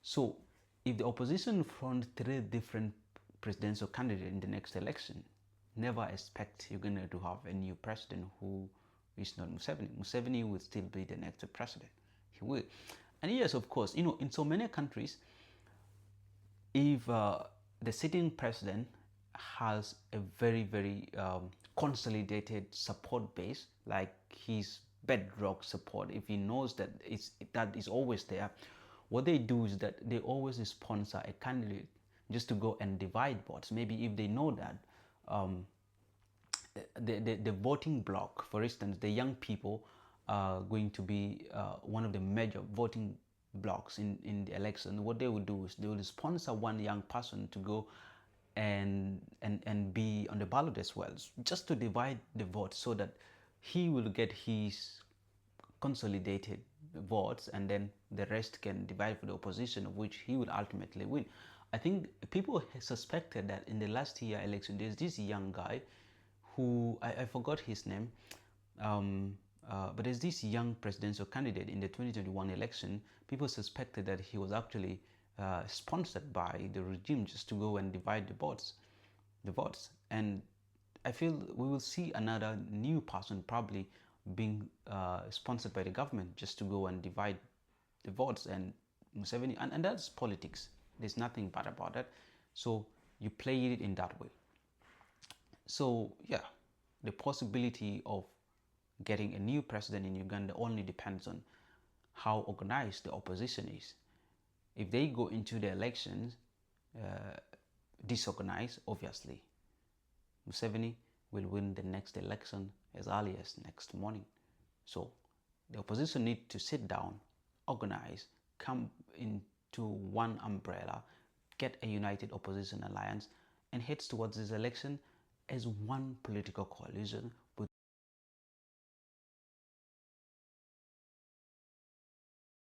So if the opposition front three different presidential candidates in the next election, never expect Uganda to have a new president who is not Museveni. Museveni will still be the next president. He will. And yes, of course, in so many countries, if the sitting president has a very, very consolidated support base, like his bedrock support, if he knows that is always there, what they do is that they always sponsor a candidate just to go and divide votes. Maybe if they know that the voting bloc, for instance, the young people are going to be one of the major voting blocks in the election. What they will do is they will sponsor one young person to go and be on the ballot as well, just to divide the vote so that he will get his consolidated votes, and then the rest can divide for the opposition, of which he will ultimately win. I think people suspected that in the last year election, there's this young guy who I forgot his name, but there's this young presidential candidate in the 2021 election. People suspected that he was actually sponsored by the regime just to go and divide the votes. And I feel we will see another new person probably being sponsored by the government just to go and divide the votes. And Museveni, and that's politics. There's nothing bad about that. So you play it in that way. So yeah, the possibility of getting a new president in Uganda only depends on how organized the opposition is. If they go into the elections disorganized, obviously Museveni will win the next election as early as next morning. So the opposition need to sit down, organize, come into one umbrella, get a united opposition alliance, and head towards this election as one political coalition with